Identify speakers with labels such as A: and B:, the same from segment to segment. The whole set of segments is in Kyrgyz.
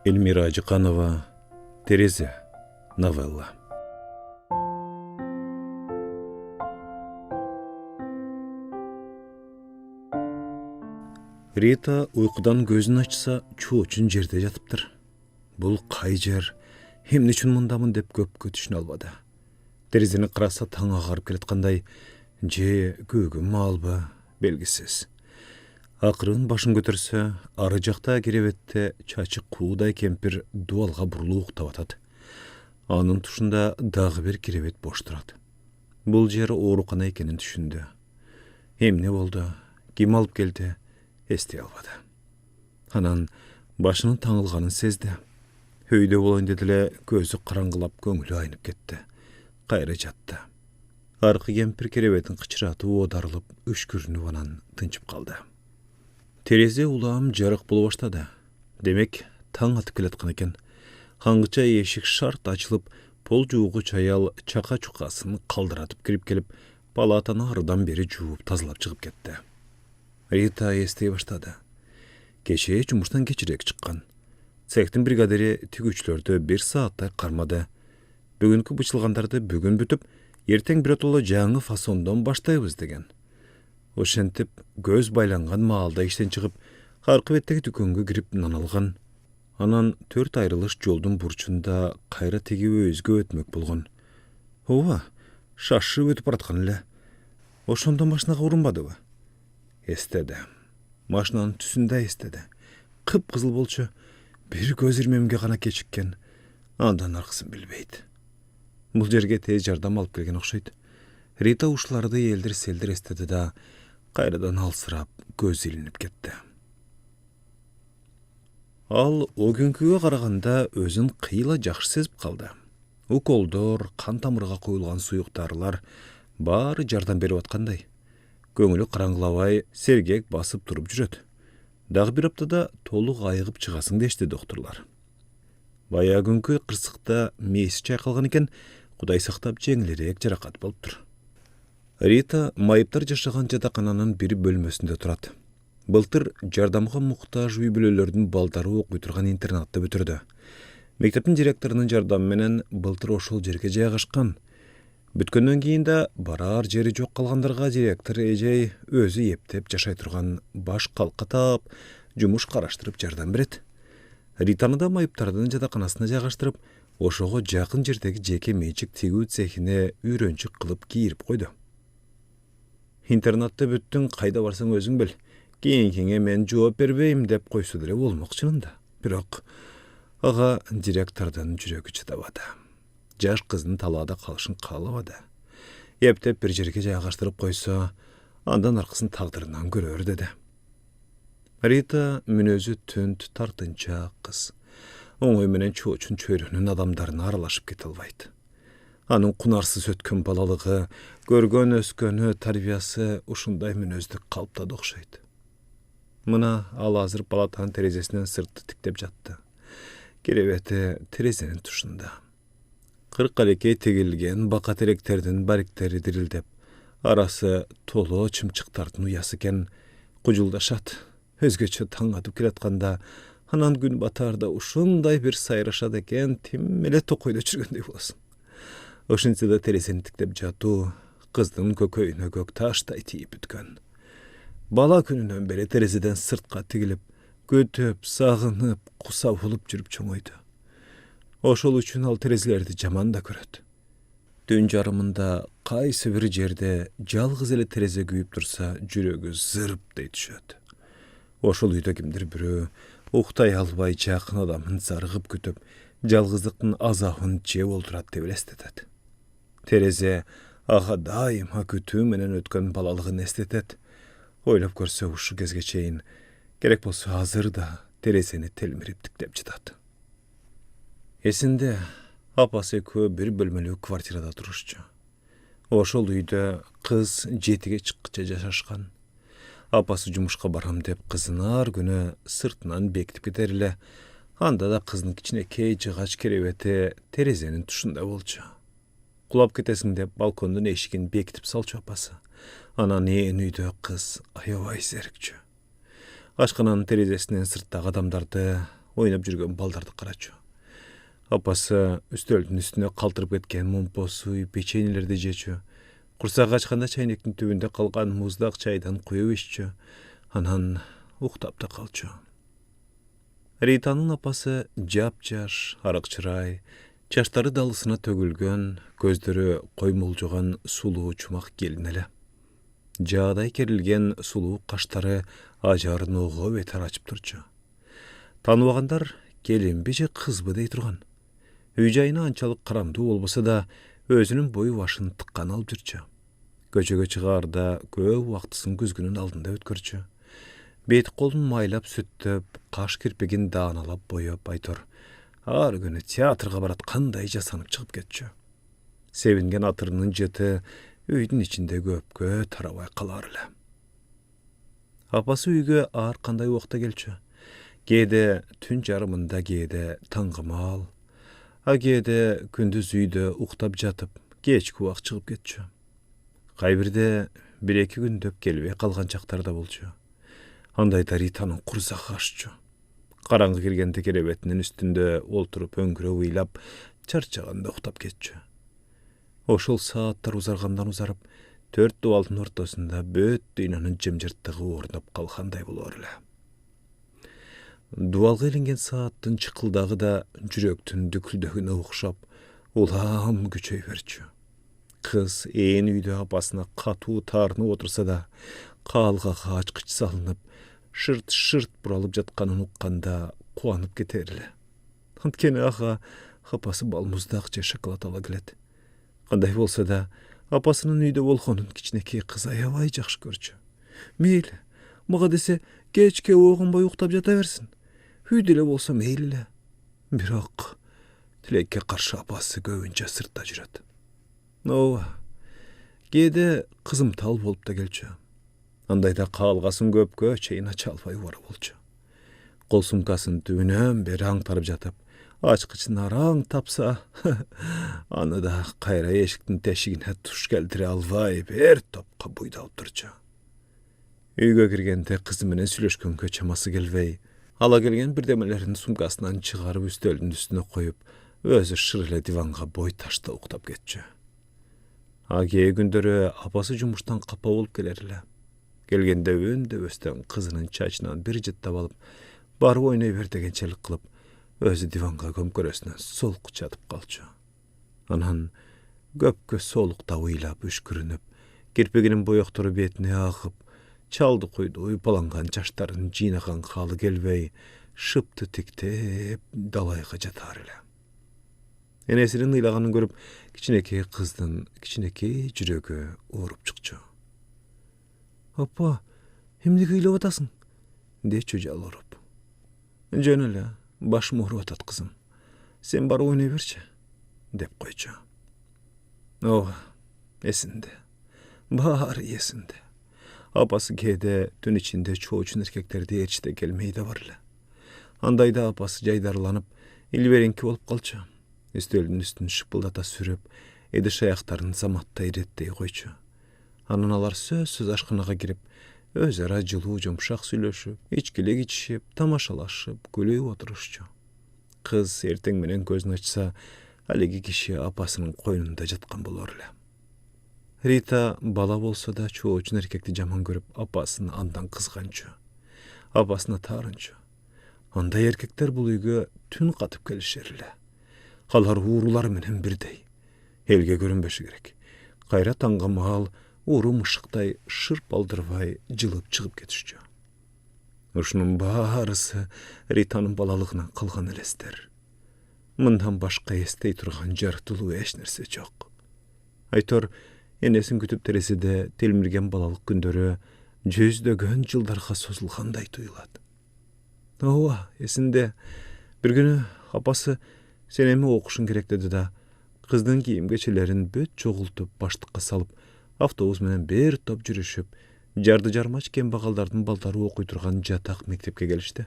A: Эльмира Ажиканова, Терезе. Новелла. Рита уйкудан көзін ачса, чоочун жерде жатыптыр. Бұл қай жер, эмне үчүн мындамын деп көпкө түшүнө албады. Терезени караса таң агарып келаткандай, же көгүм албы, белгисиз. Акырын башын көтөрсө, ары жакта керебетте чачы куудай кемпир дуалга бурулуп уктап атат. Анын тушунда дагы бир керебет бош турат. Бул жер оорукана экенин түшүндү. Эмне болду, ким алып келди, эстей албады. Анан башынын таңылганын сезди. Өйдө болоюн деди эле көзү караңгылап көңүлү айнып кетти. Кайра жатты. Аркы кемпир керебетин кычыратып оодарылып, үшкүрүнүп анан тынчып калды. Терезе улам жарык боло баштады. Демек, таң атып келаткан экен. Хаңгыча эшик шарт ачылып, пол жуугуч аял чака чукасын калдыратып кирип келип, палатаны арыдан бери жууп тазалап чыгып кетти. Рита эстей баштады. Кеше жумуштан кечирээк чыккан. Цехтин бригадири тигүүчүлөрдү 1 сааттай кармады. Бүгүнкү бычылгандарды бүгүн бүтүп, эртең биротоло жаңы фасондон баштайбыз деген. Ошентип, көз байланган маалда иштен чыгып, аркы беттеги дүкөнгө кирип нан алган. Анан 4 айрылыш жолдун бурчунда кайра тиги өзгө өтмөк болгон. Ооба, шашып өтүп бараткан эле. Ошондон машинага урунбадыбы? Эстеди. Машинанын түсүндө эстеди. Кып-кызыл болчу. Бир көз ирмемге гана кечиккен. Андан аркысын билбейт. Бул жерге тез жардам алып келген окшойт. Рита ушуларды элдир-селдир эстеди да, кайрадан алсырап, көз илинип кетти. Ал огүнкүгө караганда өзүн кыйла жакшы сезип калды. Уколдор, кан тамырга коюлган суюктарлар баары жардам берип аткандай. Көңүлү караңгылабай, сергек басып туруп жүрөт. Дагы бир аптада толук айыгып чыгасың дешти доктурлар. Бая күнкү кырсыкта мээси чайкалган экен, Кудай сактап жеңилирээк жаракат болуптур. Рита майыптар жашаган жатакананын бир бөлмөсүндө турат. Былтыр жардамга муктаж үй бүлөлөрдүн балдары окуй турган интернатты бүтүрдү. Мектептин директорунун жардамы менен былтыр ошол жерге жайгашкан. Бүткөндөн кийин да барар жери жок калгандарга директор эжей өзү эптеп жашай турган баш калка таап, жумуш караштырып жардам берет. Ританы да майыптардын жатаканасына жайгаштырып, ошого жакын жердеги жеке менчик тигүү цехине үйрөнчүк кылып кийирип койду. Интернатты бүттүң, кайда барсаң өзүң бил. Кийинкиңе мен жооп бербейм деп койсо деле болмок чынында. Бирок ага директордун жүрөгү чыдабады. Жаш кыздын талаада калышын каалабады. Эптеп бир жерге жайгаштырып койсо, андан аркысын тагдырынан көрөр деди. Рита мүнөзү түнт, тартынчаак кыз. Оңой менен чоочун чөйрөнүн адамдарына аралашып кете албайт. Анын кунарсыз өткөн балалыгы, көргөн өскөнү, тарбиясы ушундай мүнөздү калыптады окшойт. Мына ал азыр палатанын терезесинен сыртты тиктеп жатты. Керебети терезенин тушунда. Кыркалекей тигилген бака теректердин бариктери дирилдеп, арасы толо чымчыктардын уясы экен, кужулдашат. Өзгөчө таң атып келатканда, анан күн батаарда ушундай бир сайрашат экен, тим эле токойдо жүргөндөй болосуң. Ошентсе да терезени тиктеп жатуу кыздын көкөйүнө көк таштай тийип бүткөн. Бала күнүнөн бери терезеден сыртка тигилип, көтөп, сагынып, куса болуп жүрүп чоңойду. Ошол үчүн ал терезелерди жаман да көрөт. Түн жарымында кайсы бир жерде жалгыз эле терезе күйүп турса, жүрөгү зырптай түшөт. Ошол үйдө кимдир бирөө уктай албай жакын адамын зарыгып күтүп, жалгыздыктын азабын жеп олтурат деп элестетет. Терезе ага дайыма күтүү менен өткөн балалыгын эстетет. Ойлоп көрсө ушу кезге чейин, керек болсо азыр да терезени телмирип тиктеп жатат. Эсинде, апасы экөө бир бөлмөлүү квартирада турушчу. Ошол үйдө кыз 7ге чыккыча жашашкан. Апасы жумушка барам деп кызын ар күнү сыртынан бекитип кетер эле. Анда да кыздын кичинекей жыгач керебети терезенин тушунда болчу. Кулап кетесиң деп балкондун эшигин бекитип салчу апасы. Анан ээн үйдө кыз аябай зерикчү. Ашкананын терезесинен сырттагы адамдарды, ойнап жүрген балдарды карачу. Апасы үстөлдүн үстүнө калтырып кеткен момпосу печеньелерди жечү. Курсак ачканда чайнектин түбүндө калган муздак чайдан куюп иччү. Анан уктап да калчу. Ританын апасы жап-жаш, арак чырай, чачтары далысына төгүлгөн, көздөрү коймолжогон сулуу чумак келин эле. Жаадай керилген сулуу каштары ажарын ого бетер ачып турчу. Тааныбагандар келинби же кызбы дей турган. Үй жайына анчалык карамдуу болбосо да, өзүнүн бою башын тыккан алып жүрчү. Көчөгө чыгаарда көп убактысын күзгүнүн алдында өткөрчү. Бет колун майлап сүттөп, каш кирпигин дааналап боеп, айтор ар күнү театрга бараткандай жасанып чыгып кетчү. Себинген атырынын жыты үйдүн ичинде көпкө тарабай калар эле. Апасы үйгө ар кандай убакта келчү. Кээде түн жарымында, кээде таңгымал, кээде күндүз үйдө уктап жатып, кечки убак чыгып кетчү. Кайбирде 1-2 күндөп келбей калган чактар да болчу. Андайда Ританын курсагы аччу. Караңгы киргенде керебетинин үстүндө олтуруп өңгүрөп ыйлап, чарчаганда уктап кетчү. Ошол сааттар узаргандан узарып, 4 дубалдын ортосунда бөт дүйнөнүн жымжырттыгы орноп калгандай болор эле. Дубалга илинген сааттын чыкылдагы да жүрөктүн дүкүлдөгүнө окшоп, улам күчөй берчү. Кыз ээн үйдө апасына катуу таарынып отурса да, каалгага ачкыч салынып, шырт-шырт буралып жатканын укканда кубанып кетер эле. Анткени апасы балмуздак же шоколад ала келет. Кандай болсо да, апасынын үйдө болгонун кичинекей кыз аябай жакшы көрчү. Мейли, мага десе кечке ойгонбой уктап жата берсин. Үйдө эле болсо мейли эле. Бирок тилекке каршы апасы көбүнчө сыртта жүрөт. Ооба, кээде кызымтал болуп да келчү. Андайда каалгасын көпкө чейин ача албай убара болчу. Кол сумкасын түбүнөн бери аңтарып жатып, ачкычын араң тапса, аны да кайра эшиктин тешигине туш келтире албай бир топко буйдалып турчу. Үйгө киргенде кызы менен сүйлөшкөнгө чамасы келбей, ала келген бирдемелерин сумкасынан чыгарып үстөлдүн үстүнө коюп, өзү шыр эле диванга бой ташта уктап кетчү. Кээ күндөрү апасы жумуштан капа болуп келер эле. Келгенде өндөбөстөн кызынын чачынан бир жыттап алып, барып ойной бер дегенчелик кылып, өзү диванга көмкөрөсүнөн солку жатып калчу. Анан көпкө соолукта ыйлап үшкүрүнүп, кирпигинин боектору бетине агып, чалды куйду уйпаланган чачтарын жыйнаган калы келбей, шыпты тиктеп далайга жатар эле. Энесинин ыйлаганын көрүп, кичинекей кыздын кичинекей жүрөгү ооруп чыкчу. Апа, эмнеге ыйлап атасың? Дечү жалоруп. Жөн эле, башым ооруп атат кызым. Сен барып ойной берчи, деп койчу. Ооба, эсинде. Баары эсинде. Апасы кээде түн ичинде чоочун эркектерди ээрчите келмей да бар эле. Андайда апасы жайдарланып, илбереңки болуп калчу. Үстөлдүн үстүн шыпылдата сүрүп, эдиш аяктарын заматтай иреттей койчу. Анан алар сөзсүз ашканага кирип, өз ара жылуу жумшак сүйлөшүп, ичкилик ичишип, тамашалашып, күлүп отурушчу. Кыз эртең менен көзүн ачса, алиги киши апасынын койнунда жаткан болор эле. Рита бала болсо да чоочун эркекти жаман көрүп, апасын андан кызганчу, апасына таарынчу. Андай эркектер бул үйгө түн катып келишер эле. Алар уурулар менен бирдей. Элге көрүнбөшү керек. Кайра таңгамал, ууру мышыктай шырп алдырбай жылып чыгып кетишчү. Ушунун баарысы Ританын балалыгынан калган элестер. Мындан башка эстей турган жартылуу эч нерсе жок. Айтор, энесин күтүп терезеде телмирген балалык күндөрү жүздөгөн жылдарга созулгандай туюлат. Ооба, эсинде. Бир күнү апасы сен эми окушуң керек деди да, кыздын кийим кечелерин бүт чогултуп баштыкка салып, автобус менен бир топ жүрүшүп, жарды жармач кембагалдардын балдары окуй турган жатак мектепке келишти.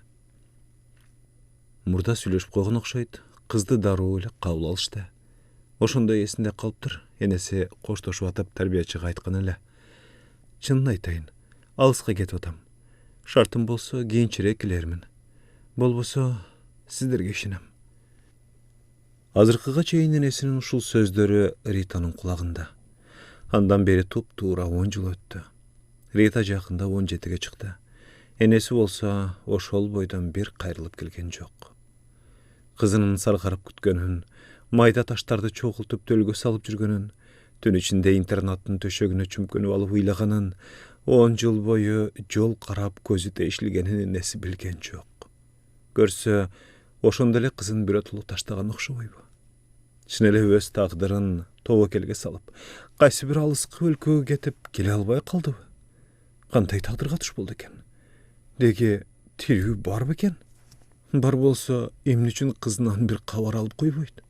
A: Мурда сүйлөшүп койгон окшойт, кызды дароо эле кабыл алышты. Ошондо эсинде калыптыр, энеси коштошуп атып тарбиячыга айткан эле. Чынын айтайын, алыска кетип атам. Шартым болсо кийинчерээк келермин. Болбосо сиздерге ишенем. Азыркыга чейин энесинин ушул сөздөрү Ританын кулагында. Андан бери туп-туура 10 жыл өттү. Рита жакында 17-ге чыкты. Энеси болсо ошол бойдон бир кайрылып келген жок. Кызынын саргарып күткөнүн, майда таштарды чогултуп төлгө салып жүргөнүн, түн ичинде интернаттын төшөгүнө чүмкөнүп алып ыйлаганын, 10 жыл бою жол карап көзү тешилгенин энеси билген жок. Көрсө, ошондо эле кызын бирөтулук таштаган окшобойбу? Чын эле өз тагдырын тобокелге салып, кайсы бир алыскы өлкөгө кетип келе албай калдыбы? Кандай тагдырга туш болду экен? Деги тирүү бар бекен? Бар болсо, эмне үчүн кызынан бир кабар алып койбойт?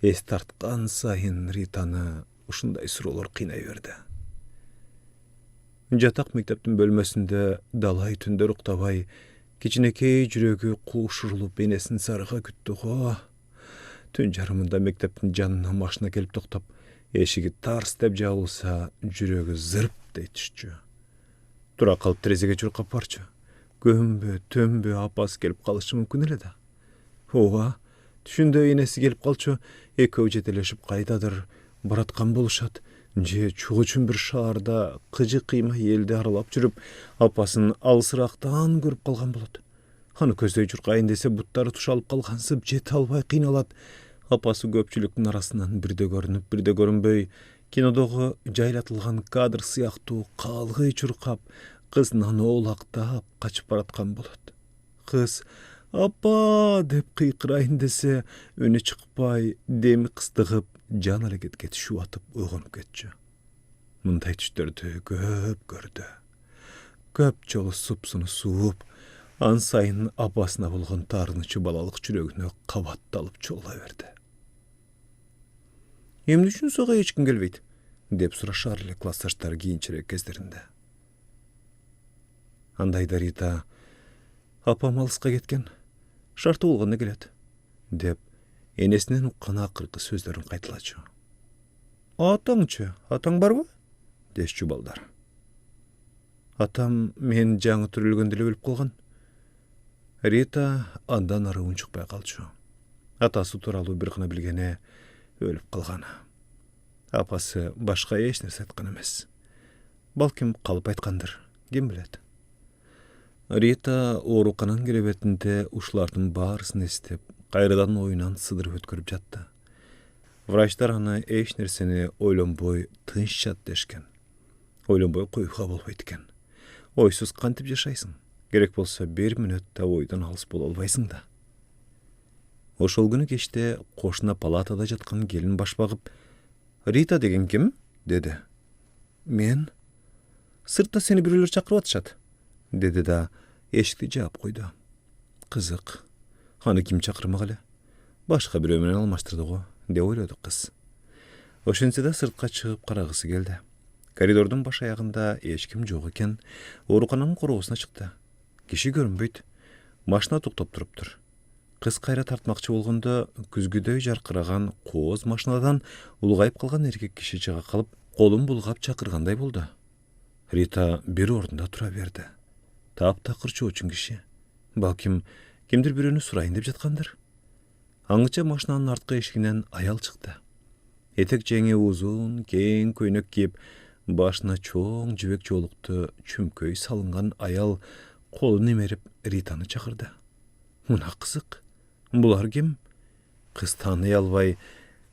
A: Эс тарткан сайын Ританы ушундай суроолор кыйнай берди. Жатак мектептин бөлмөсүндө далай түндөр уктабай, кичинекей жүрөгү куушурулуп энесин сарыга күттү го. Түн жарымында мектептин жанына машина келип токтоп, эшиги тарс деп жабылса, жүрөгү зырп дей түшчү. Тура калып терезеге чуркап барчу. Көмбө, төмбө апасы келип калышы мүмкүн эле да. Ооба, түшүндө энеси келип калчу, экөө жетелешип кайдадыр бараткан болушат. Же чуг үчүн бир шаарда кыжы кыйма элди аралап жүрүп, апасын алысыраактан көрүп калган болот. Аны көздөй чуркайын десе, буттары тушалып калгансып, жете албай кыйналат. Апасы көпчүлүктүн арасынан бирде көрүнүп, бирде көрүнбөй, кинодогу жайлатылган кадр сыяктуу каалгый чуркап, кызынан оолактап качып бараткан болот. Кыз «Апа!» деп кыйкырайын десе, үнү чыкпай, деми кыстыгып, жан аракетке түшүп атып ойгонуп кетчү. Мындай түштөрдү көп көрдү. Көп жолу супсуну сууп, ан сайын апасына болгон таарынычы балалык жүрөгүнө кабатталып чогула берди. «Эмне үчүн сага эч ким келбейт?» деп сурашар эле классташтары кийинчерээк кездеринде. Андайда Рита «Апам алыска кеткен, шарты болгондо келет» деп энесинен уккан акыркы сөздөрүн кайталачу. «Атаңчы, атаң барбы?» дешчү балдар. «Атам мен жаңы төрөлгөндө эле өлүп калган». Рита андан ары унчукпай калчу. Атасы тууралуу бир гана билгени өлүп калганы. Апасы башка эч нерсе айткан эмес. Балким калып айткандыр, ким билет. Рита оорукананын керебетинде ушулардын баарысын эстеп, кайрадан оюнан сыдырып өткөрүп жатты. Врачтар аны эч нерсени ойлонбой тынч жат дешкен. Ойлонбой коюуга болбойт экен. Ойсуз кантип жашайсың? Керек болсо 1 мүнөттө ойдон алыс боло албайсың да. Ошол күнү кечте кошуна палатада жаткан келин баш багып, «Рита деген ким?» деди. «Мен. Сыртта сени бирөөлөр чакырып атышат», деди да эшикти жаап койду. Кызык. Аны ким чакырмак эле? Башка бирөө менен алмаштырды го, деп ойлоду кыз. Ошентсе да сыртка чыгып карагысы келди. Коридордун баш аягында эч ким жок экен. Оорукананын короосуна чыкты. Киши көрүнбөйт. Машина токтоп туруптур. Кыз кайра тартмакчы болгондо күзгүдөй жаркыраган кооз машинадан улгайып калган эркек киши чыга калып, колун булгап чакыргандай болду. Рита бир ордунда тура берди. Таптакыр чоочун киши. Балким кимдир бирөөнү сурайын деп жаткандыр. Аңыча машинанын арткы эшигинен аял чыкты. Этек жеңи узун, кең көйнөк кийип, башына чоң жибек жоолукту чүмкөй салынган аял колун эмерип Ританы чакырды. Мына кызык. Булар ким? Кыз тааный албай,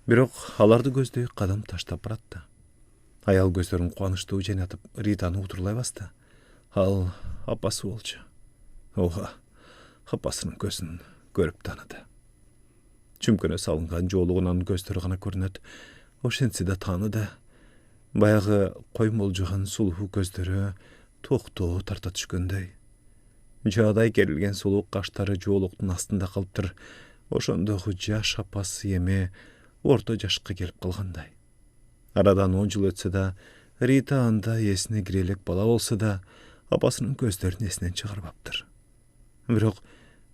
A: бирок аларды көздөй кадам таштап баратты. Аял көздөрүн кубанычтуу жайнатып Ританы утурлай басты. Ал апасы болчу. Ооба, апасынын көзүн көрүп тааныды. Чүмкөнө салынган жоолугунан көздөрү гана көрүнөт. Ошентсе да тааныды. Баягы коймолжуган сулуу көздөрү токтоо тарта түшкөндөй. Жаадай керилген сулуу каштары жоолуктун астында калыптыр. Ошондогу жаш апасы эми орто жашка келип калгандай. Арадан 10 жыл өтсө да, Рита анда эсине кире элек бала болсо да, апасынын көздөрүн эсинен чыгарбаптыр. Бирок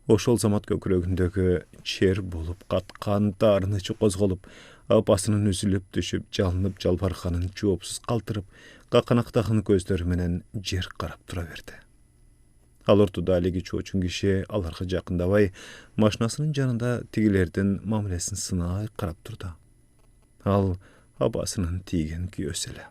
A: ошол замат көкүрөгүндөгү чер болуп каткан таарынычы козголуп, апасынын үзүлүп түшүп, жалынып жалбарганын жоопсуз калтырып, каканактаган көздөрү менен жер карап тура берди. Ал ортодо алиги чоочун киши аларга жакындабай, машинасынын жанында тигилердин мамилесин сынай карап турду. Ал апасынын тийген күйөөсү эле.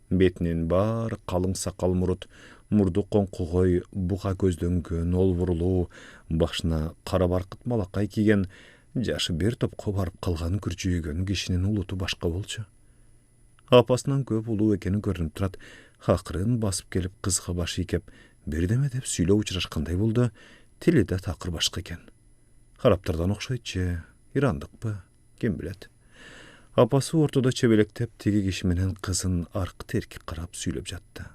A: Бетинин баары калың сакал мурут, мурду коңкугой, буга көздөнгөн, олбурлуу, башына кара баркыт малакай кийген, жашы бир топко барып калган күржүйгөн кишинин улуту башка болчу. Апасынан көп улуу экени көрүнүп турат. Акырын басып келип кызга баш ийкеп, бирдеме деп сүйлөө учурашкандай болду. Тили да такыр башка экен. Караптардан окшойт же, ирандыкпы, ким билет. Апасы ортодо чебелектеп тиги киши менен кызын аркы-терки карап сүйлөп жатты.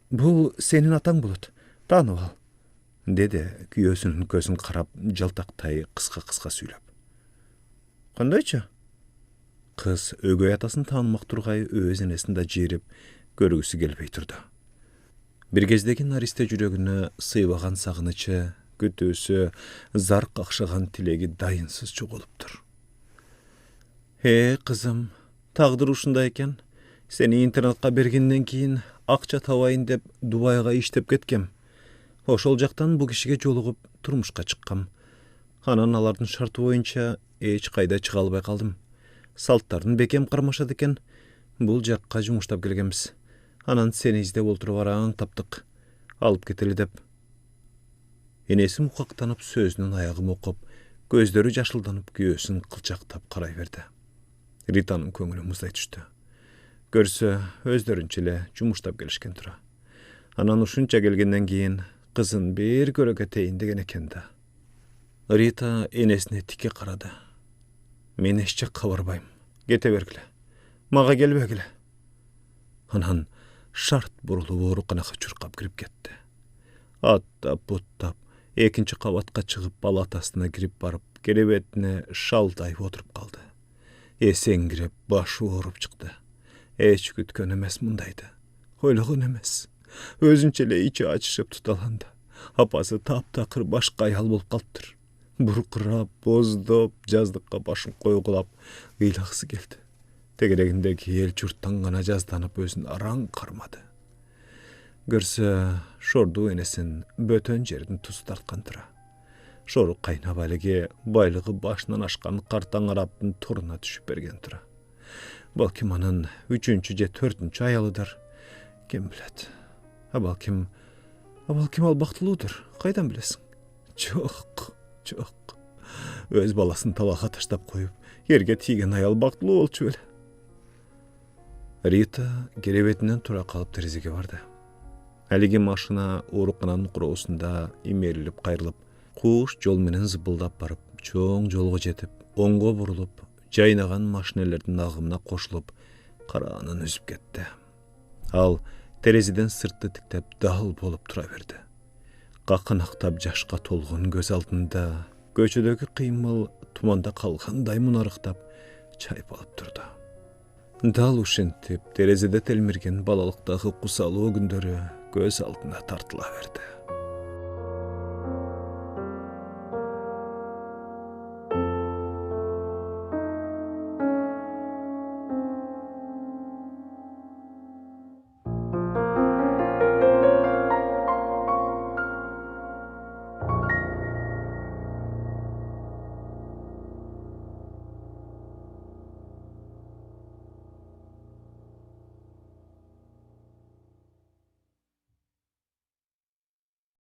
A: Бул сенин атаң болот, таанып ал, деди күйөөсүнүн көзүн карап жалтактай кыска сүйлөп. Кандайчы? Кыз өгөй атасын таанымак тургай өз энесин да жирип көргүсү келбей турду. Бир кездеги наристе жүрөгүнө сыйбаган сагынычы, күтүүсү, зар какшаган тилеги дайынсыз чогулуптур. Кызым, тагдыр ушундай экен. Сени интернетка бергенден кийин акча табайын деп Дубайга иштеп кеткем. Ошол жактан бул кишиге жолугуп турмушка чыккам. Анан алардын шарты боюнча эч кайда чыга албай калдым. Салттарын бекем кармашат экен. Бул жакка жумуштап келгенбиз. Анан сени издеп олтуруп араң таптык. Алып кетели деп. Энеси мукактанып сөзүнүн аягын окуп, көздөрү жашылданып күйөөсүн кылчактап карай берди. Ританын көңүлү муздай түштү. Көрсө, өздөрүнчө эле жумуштап келишкен тура. Анан ушунча келгенден кийин кызын бир көрөгө тейин деген экен да. Рита энесине тике карады. Мен эч жакка барбайм. Кете бергиле. Мага келбегиле. Анан шарт бурулуп ооруканага чуркап кирип кетти. Аттап, буттап, экинчи кабатка чыгып палатасына кирип барып, керебетине шалдайып отуруп калды. Эсеңгирип, башы ооруп чыкты. Эч күткөн эмес мындайды. Ойлогон эмес. Өзүнчө эле ичи ачышып туталанды. Апасы таптакыр башка аял болуп калыптыр. Буркурап, боздоп, жаздыкка башын койгулап, ыйлагысы келди. Тегерегиндеги эл журттан гана жазданып өзүн араң кармады. Көрсө, шорду энесин бөтөн жердин тузу тарткан тура. Шору кайнап алиги байлыгы башынан ашкан картаң араптын торуна түшүп берген тура. Балким анын 3-чү же 4-чү аялыдыр. Ким билет. Балким ал бактылуудур. Кайдан билесиң? Жок. Өз баласын талакка таштап коюп, жерге тийген аял бактылуу болчу беле. Рита керебетинен тура калып терезеге барды. Алиги машина оорукананын куроосунда имерилип кайрылып, куш жол менен зыбылдап барып, чоң жолго жетип, оңго бурулуп, жайнаган машинелердин агымына кошулуп, караанын үзүп кетти. Ал терезеден сыртты тиктеп дал болуп тура берди. Какынактап жашка толгон көз алдында көчөдөгү кыймыл туманда калгандай мунарыктап чайпалып турду. Дал ушинтип терезеде телмирген балалыктагы кусалуу күндөрү көз алдына тартыла берди.